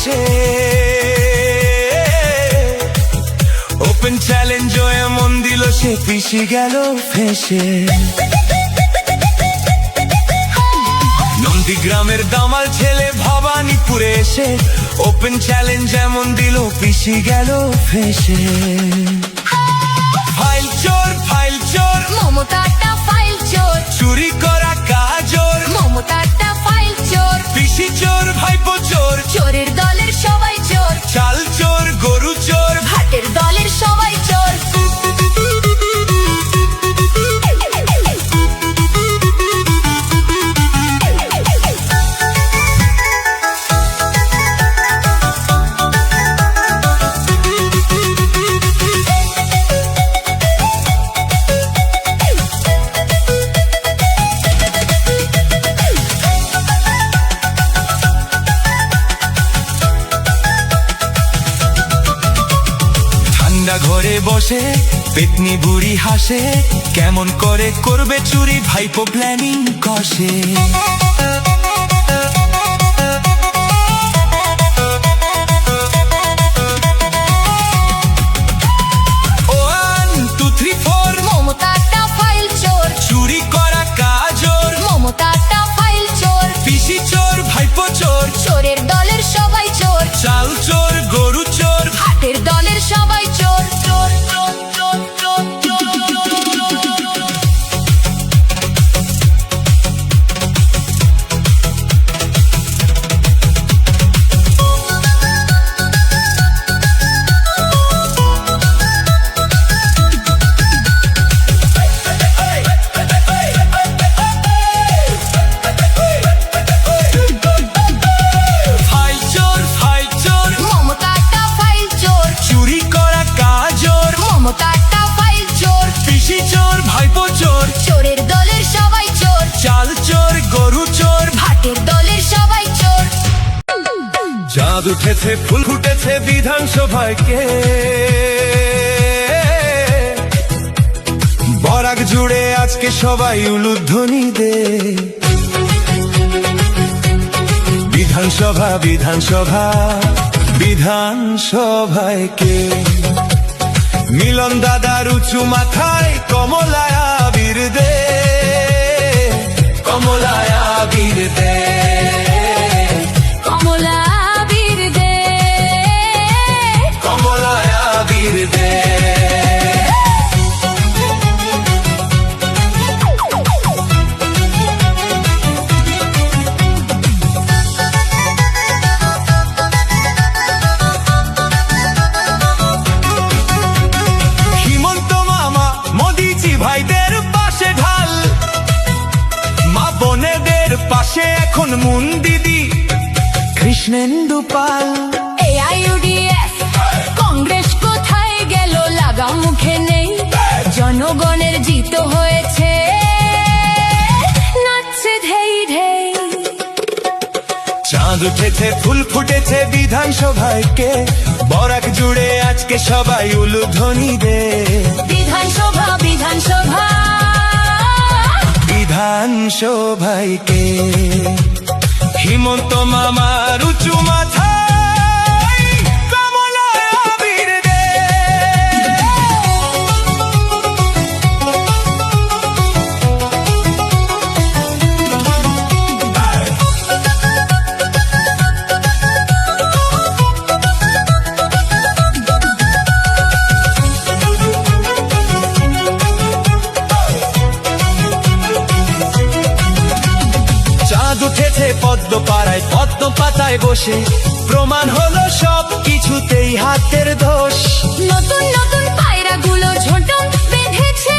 বসে। Open challenge এমন দিল সে পিছে গেল ফেঁসে। নন্দীগ্রামের দামাল ছেলে ভবানীপুরে এসে ওপেন চ্যালেঞ্জ এমন দিল পিছে গেল ফেঁসে। ফাইল চোর মমতাটা ফাইল চোর, চুরি করা কাজর মমতাটা ফাইল চোর, পিসি চোর ভাইপো চোর, চোরের দলের সবাই চোর, চাল চোর গরু চোর, ভাটের দলের সবাই চোর। ঘরে বসে পেতনি বুড়ি হাসে, কেমন করে করবে চুরি ভাইপো প্ল্যানিং কষে। মমতাটা ফাইল চোর, চুরি করা কাজর মমতাটা ফাইল চোর, পিসি চোর ভাইপো চোর, চোরের দলের সবাই চোর, চাল চোর গরু চোর, ভাটের দলের সবাই চোর। মমতাটা ফাইল চোর, চুরি করা কাজর মমতাটা ফাইল চোর, পিসি চোর ভাইপো চোর, চোরের দলের সবাই চোর, চাল চোর গরু চোর, ভাটের দলের সবাই চোর। চাঁদ উঠেছে ফুল ফুটেছে বিধানসভায় কে, বরাক জুড়ে আজকে সবাই উলুধ্বনি দে। বিধানসভা বিধানসভা বিধানসভায় কে, মিলন দাদার উঁচু মাথায় কমলায়া বীর দে, কমলায়া বীর দে। কমলা বীর দে, কমলায়া বীর দে। হিমন্ত মামা মোদিজি ভাইদের পাশে ঢাল, মা বোনেদের পাশে এখন মুন দিদি কৃষ্ণেন্দু পাল। AIUDF কংগ্রেস কোথায় গেল লাগা মুখে নেই, জনগণের জিত হয়েছে নাচছে ধেই ধেই। চাঁদ উঠেছে ফুল ফুটেছে বিধানসভায় কে, বরাক জুড়ে আজকে সবাই উলুধ্বনি দে। বিধানসভা বিধানসভা বিধানসভায় কে, হিমন্ত মামার উঁচু মাথায় কমলায়া বীর দে। চাঁদ উঠেছে পদ্ম পাড়ায় পদ্ম পাতায় বসে, প্রমাণ হলো সব কিছুতেই হাতের দোষ। নতুন নতুন পায়রাগুলো ঝোঁটন বেঁধেছে,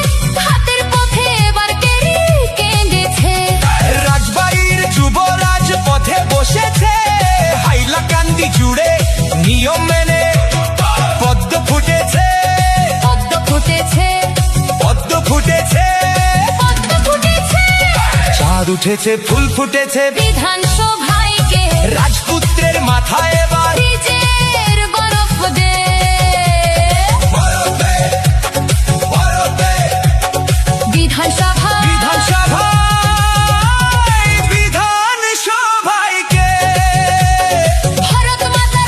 হাতের পথে এবার টেরি কেঁদেছে। রাজবাড়ির যুবরাজ পথে বসেছে, হাইলাকান্দি জুড়ে নিয়ম মেনে পদ্ম ফুটেছে, পদ্ম ফুটেছে, পদ্ম ফুটেছে। পদ্ম ফুটেছে। চাঁদ উঠেছে ফুল ফুটেছে বিধানসভায় কে, রাজপুত্রের মাথায় এবার ফ্রিজের বরফ দে। বিধানসভা বিধানসভা বিধানসভায় কে, ভারত মাতা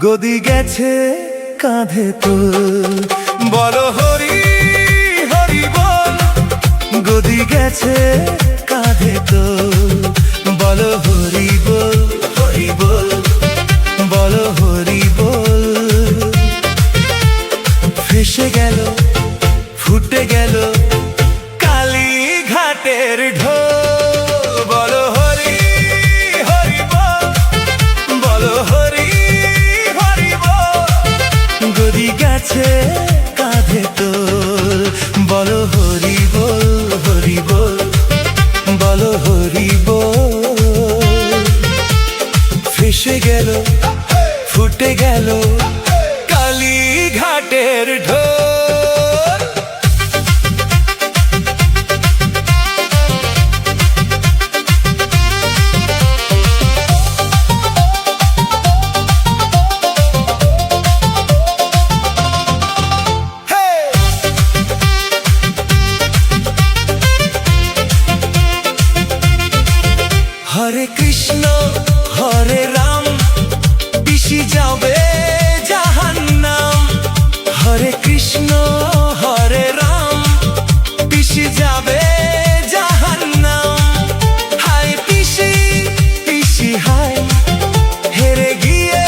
গদি গেছে কাঁধে তোল বলো হরি হরি বল গদি গেছে কাঁধে তোল বলো হরি বল হরি বল বলো হরি বল ভেসে গেল ফুটে গেল কালী ঘাটের ঢোল বলো হরি হরি বল বলো হরি হরি বল গদি গেছে কাঁধে তোল বলো হরি বল হরি বল বলো হরি বল ভেসে গেল ফুটে গেল কালী ঘাটের ঢোল হরে কৃষ্ণ হরে রাম পিসি যাবে জাহান্নাম হরে কৃষ্ণ হরে রাম পিসি যাবে জাহান্নাম হাই পিসি পিসি হাই হেরে গিয়ে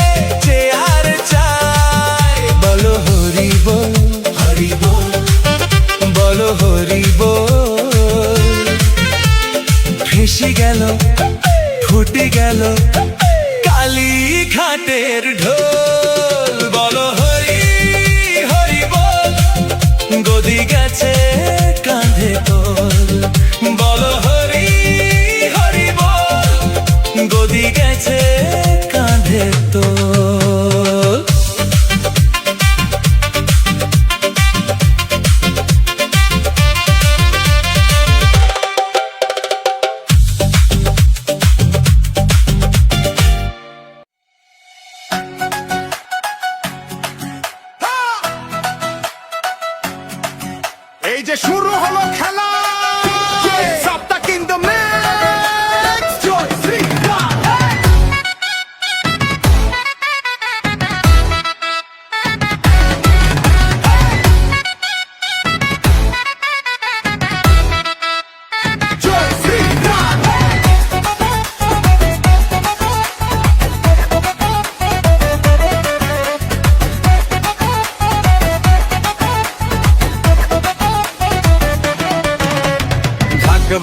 চেয়ার চাই বলো হরি বল হরি বল বলো হরি বল ভেসে গেল ফুটে গেল কালী ঘাটের ঢোল বলো হরি হরি বল গদি গেছে কাঁধে তোল বলো হরি হরি বল গদি গেছে কাঁধে তোল এই যে শুরু হলো খেলা সবটা কিন্তু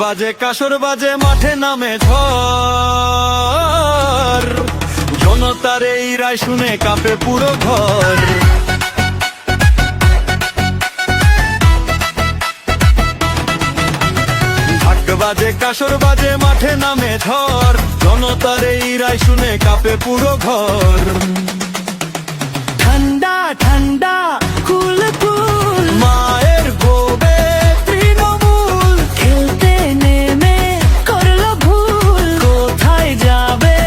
বাজে কাসর বাজে মাঠে নামে ঝড় জনতার এই রায় শুনে কাঁপে পুরো ঘর ঢাক বাজে কাসর বাজে মাঠে নামে ঝড় জনতার এই রায় শুনে কাঁপে পুরো ঘর ঠান্ডা ঠান্ডা কুল কুল মায়ের গোবে তৃণমূল খেলতে নেমে করলো ভুল কোথায় যাবে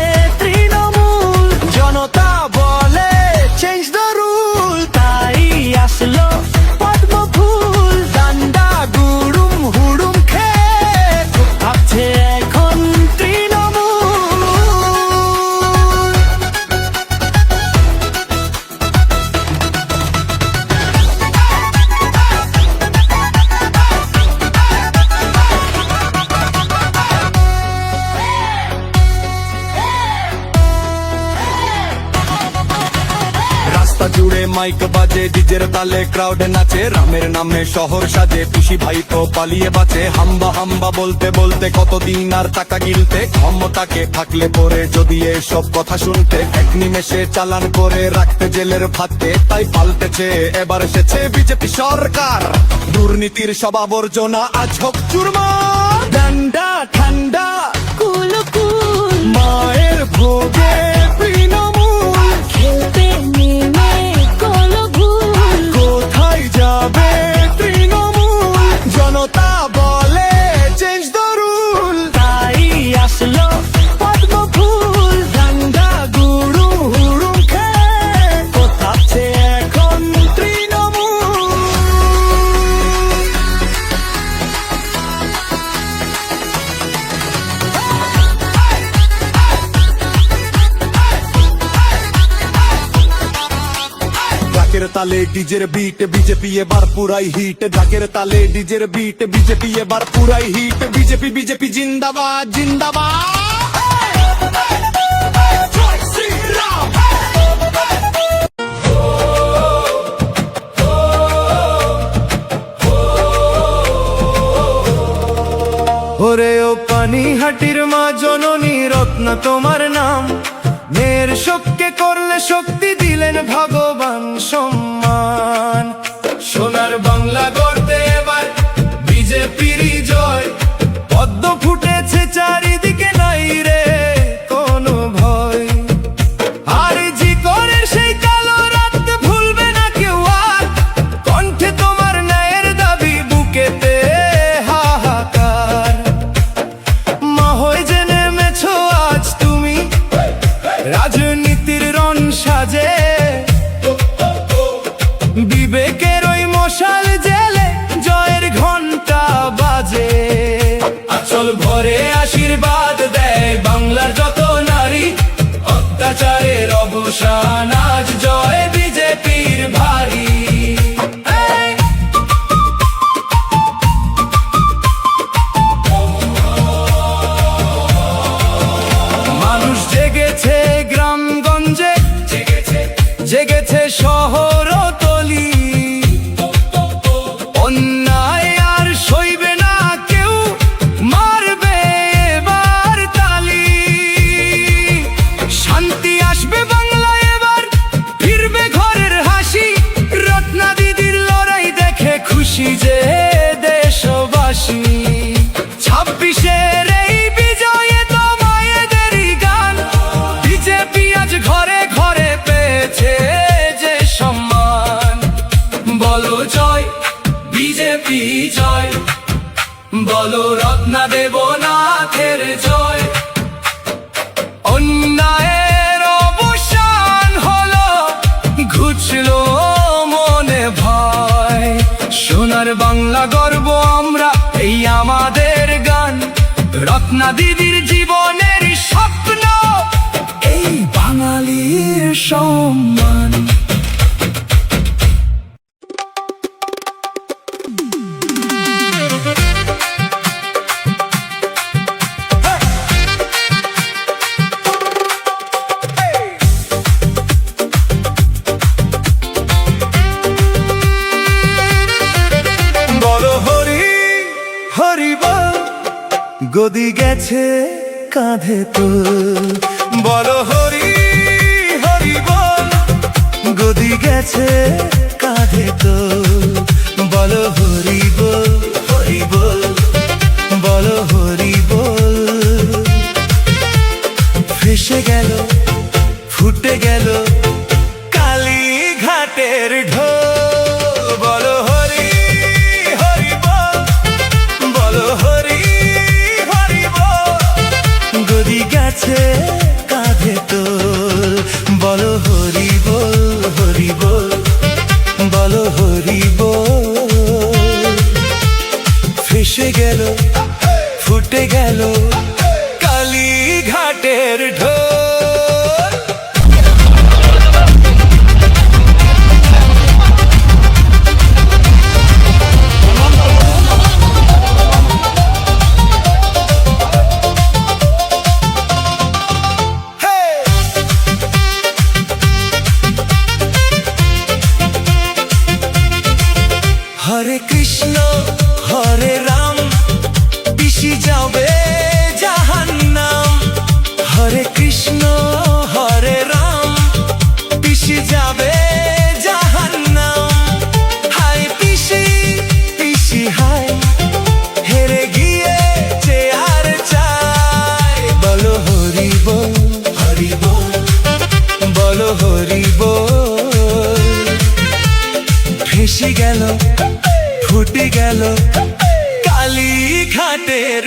তৃণমূল জনতা বলে চেঞ্জ দ্য রুল তাই আসলো পদ্ম ফুল ডান্ডা গুড়ুম হুড়ুম খেয়ে ভাবছে এখন তৃণমূল রাস্তা জুড়ে মাইক বাজে ডিজের তালে ক্রাউড নাচে রামের নামে শহর সাজে পিসি ভাই তো পালিয়ে বাঁচে হাম্বা হাম্বা বলতে বলতে কতদিন আর টাকা গিলতে ক্ষমতাকে থাকলে পরে যদি এসব কথা শুনতে এক নিমেষে চালান করে রাখতে জেলের ফাঁদে তাই পাল্টেছে এবার এসেছে বিজেপি সরকার দুর্নীতির সব আবর্জনা আজ হোক চুরমার ডান্ডা ঠান্ডা কুল কুল মায়ের ভোগে তৃণমূল খেলতে নেমে করলো ভুল কোথায় যাবে তৃণমূল জনতা বলে চেঞ্জ দ্য রুল তাই আসলো পদ্ম ফুল ডান্ডা গুড়ুম হুড়ুম খেয়ে কোথাচ্ছে এখন তৃণমূল তালে ডিজের বিট বিজেপি এবার পুরাই হিট ঢাকের তালে ডিজের বিট বিজেপি এবার পুরাই হিট বিজেপি বিজেপি জিন্দাবাদ জিন্দাবাদ ওরে ও পানিহাটির মা জননী রত্না তোমার নাম মেয়ের শোককে করলে শক্তি দিলেন ভগবান সম্মান সোনার বাংলা গড়তে এবার বিজেপিরই জয় পদ্ম ফুটেছে চারিদিকে নাই রে কোনো ভয় আর জি করে সেই কালো রাত ভুলবে না কেউ আর কণ্ঠে তোমার ন্যায়ের দাবি বুকেতে হাহাকার মা হয়ে যে নেমেছো আজ তুমি রাজনীতির রণ সাজে বিবেকের ওই মশাল জেলে জয়ের ঘন্টা বাজে আচল ভরে আশীর্বাদ দেয় বাংলার যত নারী অত্যাচারের অবসান আজ জয় বিজেপির ভারী মানুষ জেগেছে গ্রামগঞ্জে জেগেছে শহর তলি অন্যায় আর সইবে না কেউ মারবে এবার তালি শান্তি আসবে বাংলায় এবার ফিরবে ঘরের হাসি রত্না দিদির লড়াই দেখে খুশি যে দেশবাসী 26-এর এই বিজয়ে তো মায়েদেরই গান বিজেপি আজ ঘরে ঘরে পেয়েছে যে সম্মান বলো জয় বিজেপি জয় বলো রত্না দেবনাথের জয় অন্যায়ের অবসান হলো ঘুচলো মনে ভয় সোনার বাংলা গর্ব আমরা এই আমাদের গান রত্না দিদির জীবনের স্বপ্ন এই বাঙালির সম্মান বলো হরি হরি বল গদি গেছে কাঁধে তোল বলো হরি হরি বল গদি গেছে কাঁধে তোল বলো হরি বল হরি বল বলো হরি বল ভেসে গেল ফুটে গেল কালী ঘাটের ঢোল বলো হরি হরি বল বলো হরি হরি বল গদি গেছে কাঁধে তোল বলো হরি বল হরি বল বলো হরি বল ভেসে গেল ফুটে গেল কালী ঘাটের ঢোল হরে কৃষ্ণ হরে রাম পিসি যাবে জাহান্নাম হরে কৃষ্ণ হরে রাম পিসি যাবে জাহান্নাম হায় পিসি পিসি হায় হেরে গিয়ে চেয়ার চাই বলো হরি বল হরি বল বলো হরি বল ভেসে গেল ফুটে গেল কালী ঘাটের